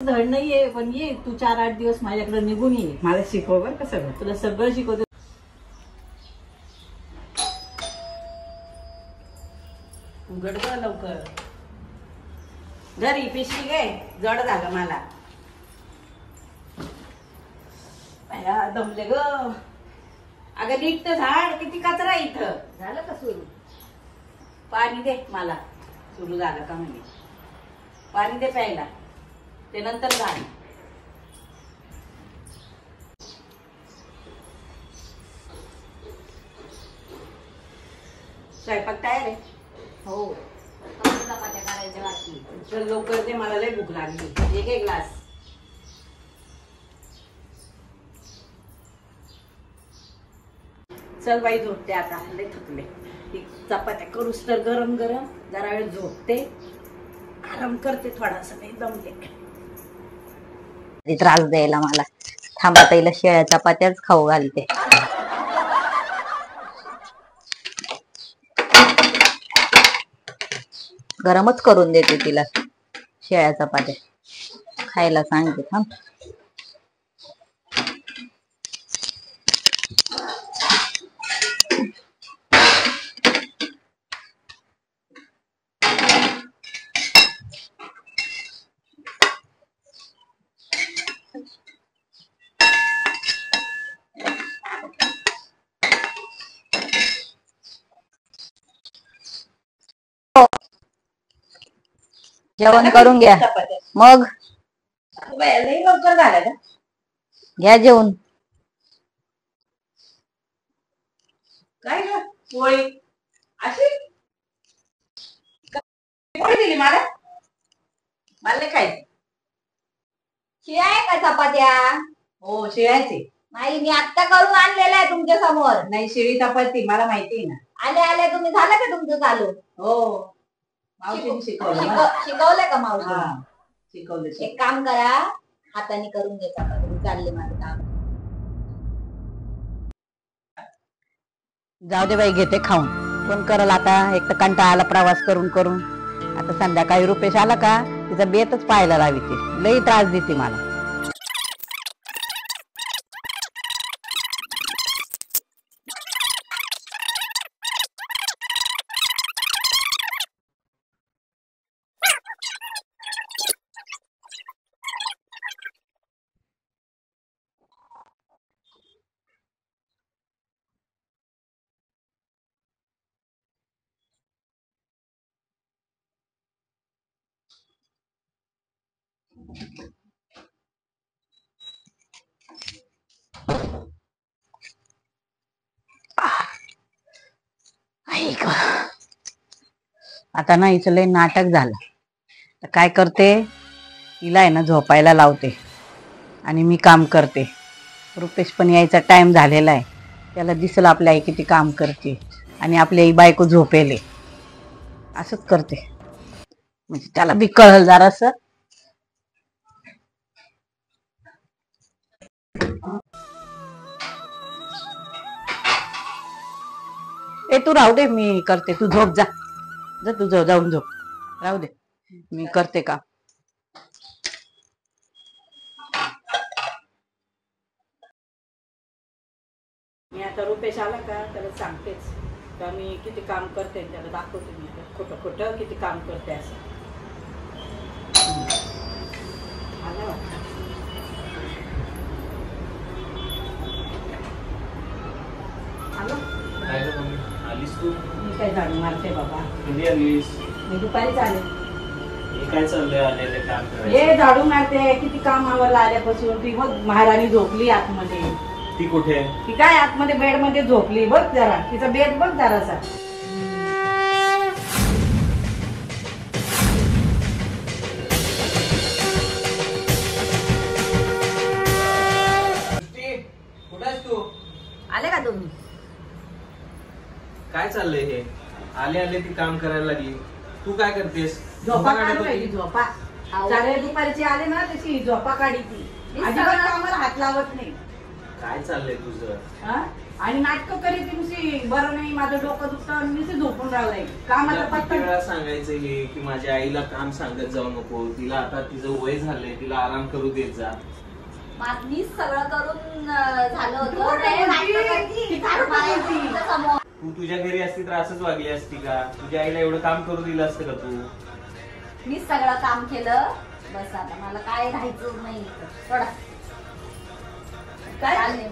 धड नाहीये पण ये तू 4-8 दिवस माझ्याकडे निघून ये. मला शिकव बरं का सगळं. तुला सगळं शिकवते. उघड बरं लवकर. घरी पिशवी घे, जड झालं मला. अया दमले ग. अगं नीट तर झाड, किती कचरा इथं. झालं का सुरू? पाणी दे मला. सुरू झालं का म्हणे. पाणी दे प्यायला, ते नंतर झाड. स्वयंपाक तयार आहे. हो, चपात्या करायच्या बाकी. चल लवकर दे, मला लय भूक लागली. एक ग्लास. चल बाई झोपते आता, लय थकले. चपात्या करूस तर गरम गरम जरा वेळ झोपते, आराम करते थोडासा. नाही दमले. त्रास द्यायला मला. थांबा ताईला शेळ्या चपात्याच खाऊ घालते. गरमच करून देते तिला शेळ्या चपात्या खायला सांगते. थांब. जेवण करून घ्या मग. लय लवकर झालं का? घ्या जेवण. काय ग पोळी अशी पोळी दिली मला? मला नाही खायची. शिळ्या आहे का चपात्या? हो शिळ्याची. नाही, मी आत्ता करून आणलेला आहे तुमच्या समोर. नाही शिळी चपाती मला माहिती आहे ना. आले आले तुम्ही. झालं का तुमचं चालू? हो, मावशीने शिकवलं. शिकवलंय का मावशी? हा शिकवलं. एक काम करा, हाताने करून घे चपाती. मी चालले माझं काम. जाऊ दे बाई, घेते खाऊन. कोण करल आता. एक तर कंटाळा आला प्रवास करून करून. आता संध्याकाळी रुपेश आला का तिचा बेतच पाहायला लावते. लई त्रास देते मला. आता ना हिचं लय नाटक झालं. तर काय करते, हिला आहे ना झोपायला लावते आणि मी काम करते. रुपेश पण यायचा टाइम झालेला आहे. त्याला दिसल आपल्या आई किती काम करते आणि आपली आई बायको झोपेले. असंच करते म्हणजे त्याला बी कळल जरासं. ए तू राहू दे, मी करते. तू झोप जा. जा तू जाऊन झोप. राहू दे, मी करते का. मी आता रुपेश आला का त्याला सांगतेच का मी किती काम करते. त्याला दाखवते मी खोटं खोटं किती काम करते असं. आला वाटतं. आलीस तू? मी काय झाडू मारते बाबा. कधी आलीस? मी दुपारीच आले. हे काय चाललंय आलेले काम करायचं? हे झाडू मारते. किती काम आवरलं आल्यापासून. ती बघ महाराणी झोपली आतमध्ये. ती कुठे? ती काय आतमध्ये बेड मध्ये झोपली. बघ जरा तिचा बेड बघ जरासा. कुठेस तू? आले का तुम्ही? काय चाललंय हे? आले आले ती काम करायला लागली. तू काय करतेस? झोपा काढू राहिली. झोपा चाले दुपारची आले ना तशी झोपा काढी ती. अजिबात कामाला हात लावत नाही. काय चाललंय तुझं? हा आणि नाटकं करीत नुसती बरं नाही माझं डोकं दुखतं आणि नुसती झोपून राहिलाय कामाचा तिला पत्ता किती वेळा सांगायचं हे की माझ्या आईला काम सांगत जाऊ नको, तिला आता तिचं वय झालंय, तिला आराम करू देत जा. मीच सगळं करून झालं होतं कुठं ते बोलती? नाटकं करती, ती कुठं बोलती? तुझ्या समोर. तू तुझ्या घरी असती तर असंच वागली असती का? तुझ्या आईला एवढं काम करू दिलं असतं का तू? मीच सगळं काम केलं. बस आता मला काय राहायचं नाही. सोडा. काय चालेल.